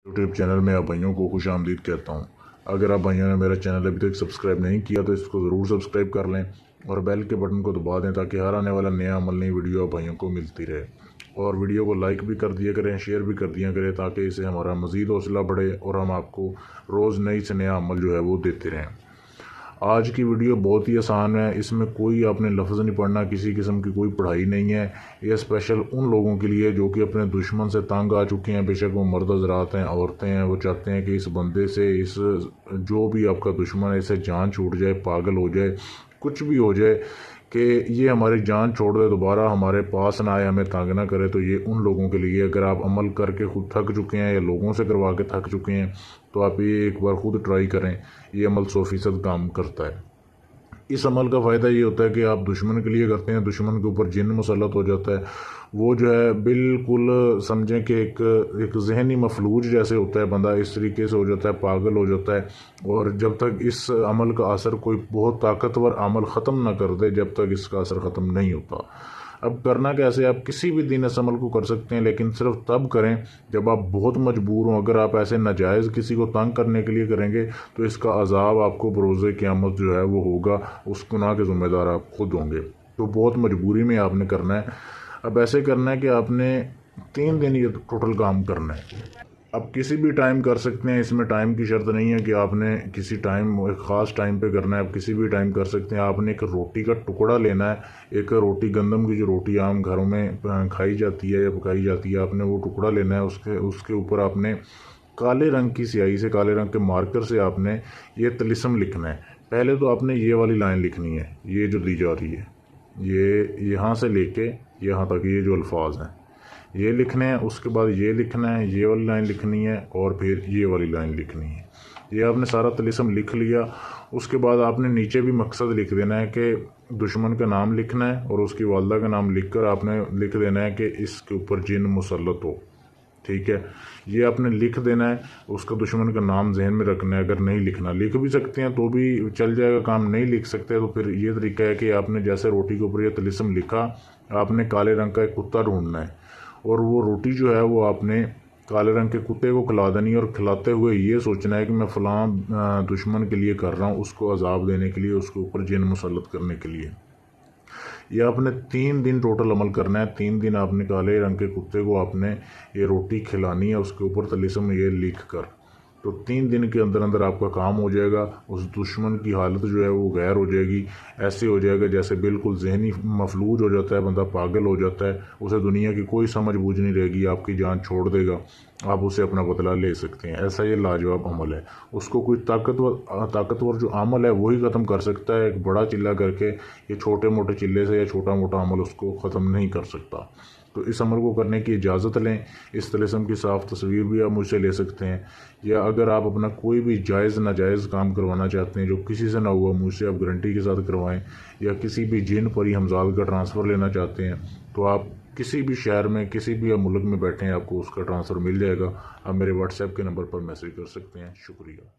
YouTube channel में आप भाइयों को खुश आमदीद कहता हूँ। अगर आप भाइयों ने मेरा चैनल अभी तक सब्सक्राइब नहीं किया तो इसको ज़रूर सब्सक्राइब कर लें और बेल के बटन को दबा दें ताकि हर आने वाला नया अमल नई वीडियो आप भाइयों को मिलती रहे। और वीडियो को लाइक भी कर दिया करें, शेयर भी कर दिया करें ताकि इससे हमारा मज़ीद हौसला बढ़े और हम आपको रोज़ नई से नया अमल जो है वो देते रहें। आज की वीडियो बहुत ही आसान है, इसमें कोई आपने लफ्ज़ नहीं पढ़ना, किसी किस्म की कोई पढ़ाई नहीं है। ये स्पेशल उन लोगों के लिए जो कि अपने दुश्मन से तंग आ चुके हैं, बेशक वो मर्द हज़रात हैं, औरतें हैं, वो चाहते हैं कि इस बंदे से, इस जो भी आपका दुश्मन है, इससे जान छूट जाए, पागल हो जाए, कुछ भी हो जाए कि ये हमारी जान छोड़ दे, दोबारा हमारे पास ना आए, हमें तंग ना करे। तो ये उन लोगों के लिए, अगर आप अमल करके खुद थक चुके हैं या लोगों से करवा के थक चुके हैं तो आप ये एक बार खुद ट्राई करें। ये अमल 100% काम करता है। इस अमल का फ़ायदा ये होता है कि आप दुश्मन के लिए करते हैं, दुश्मन के ऊपर जिन मुसल्लत हो जाता है, वो जो है बिल्कुल समझें कि एक ज़हनी मफलूज जैसे होता है बंदा, इस तरीके से हो जाता है, पागल हो जाता है। और जब तक इस अमल का असर कोई बहुत ताकतवर अमल ख़त्म ना कर दे, जब तक इसका असर ख़त्म नहीं होता। अब करना कैसे, आप किसी भी दिन इस अमल को कर सकते हैं, लेकिन सिर्फ तब करें जब आप बहुत मजबूर हों। अगर आप ऐसे नाजायज़ किसी को तंग करने के लिए करेंगे तो इसका अजाब आपको बरोज़े क़यामत जो है वो होगा, उस गुनाह के ज़िम्मेदार आप खुद होंगे। तो बहुत मजबूरी में आपने करना है। अब ऐसे करना है कि आपने 3 दिन ये टोटल काम करना है। आप किसी भी टाइम कर सकते हैं, इसमें टाइम की शर्त नहीं है कि आपने किसी टाइम, एक ख़ास टाइम पे करना है। आप किसी भी टाइम कर सकते हैं। आपने एक रोटी का टुकड़ा लेना है, एक रोटी, गंदम की जो रोटी आम घरों में खाई जाती है या पकाई जाती है, आपने वो टुकड़ा लेना है। उसके ऊपर आपने काले रंग की स्याही से, काले रंग के मार्कर से आपने ये तिलिस्म लिखना है। पहले तो आपने ये वाली लाइन लिखनी है, ये जो दी जा रही है, ये यहाँ से लेके यहाँ तक ये जो अल्फाज हैं ये लिखने हैं। उसके बाद ये लिखना है, ये वाली लाइन लिखनी है और फिर ये वाली लाइन लिखनी है। ये आपने सारा तिलिस्म लिख लिया। उसके बाद आपने नीचे भी मकसद लिख देना है कि दुश्मन का नाम लिखना है और उसकी वालदा का नाम लिख कर आपने लिख देना है कि इसके ऊपर जिन मुसल्लत हो। ठीक है, ये आपने लिख देना है। उसका दुश्मन का नाम जहन में रखना है। अगर नहीं लिखना, लिख भी सकते हैं तो भी चल जाएगा काम, नहीं लिख सकते तो फिर ये तरीका है कि आपने जैसे रोटी के ऊपर ये तिलिस्म लिखा, आपने काले रंग का एक कुत्ता ढूंढना है और वो रोटी जो है वो आपने काले रंग के कुत्ते को खिला देनी है। और खिलाते हुए ये सोचना है कि मैं फ़लाँ दुश्मन के लिए कर रहा हूँ, उसको अजाब देने के लिए, उसके ऊपर जिन मुसल्लत करने के लिए। ये आपने 3 दिन टोटल अमल करना है। 3 दिन आपने काले रंग के कुत्ते को आपने ये रोटी खिलानी है, उसके ऊपर तिलिस्म ये लिख कर। तो 3 दिन के अंदर अंदर आपका काम हो जाएगा। उस दुश्मन की हालत जो है वो गैर हो जाएगी। ऐसे हो जाएगा जैसे बिल्कुल जहनी मफलूज हो जाता है बंदा, पागल हो जाता है, उसे दुनिया की कोई समझ बूझ नहीं रहेगी, आपकी जान छोड़ देगा, आप उसे अपना बदला ले सकते हैं। ऐसा ये लाजवाब अमल है। उसको कोई ताकतवर जो अमल है वही ख़त्म कर सकता है। एक बड़ा चिल्ला करके ये छोटे मोटे चिल्ले से या छोटा मोटा अमल उसको ख़त्म नहीं कर सकता। तो इस अमल को करने की इजाज़त लें। इस तिलिस्म की साफ़ तस्वीर भी आप मुझसे ले सकते हैं, या अगर आप अपना कोई भी जायज़ नाजायज़ काम करवाना चाहते हैं जो किसी से ना हुआ, मुझसे आप गारंटी के साथ करवाएं। या किसी भी जिन परी हमजाद का ट्रांसफ़र लेना चाहते हैं तो आप किसी भी शहर में, किसी भी मुल्क में बैठे हैं, आपको उसका ट्रांसफ़र मिल जाएगा। आप मेरे व्हाट्सएप के नंबर पर मैसेज कर सकते हैं। शुक्रिया।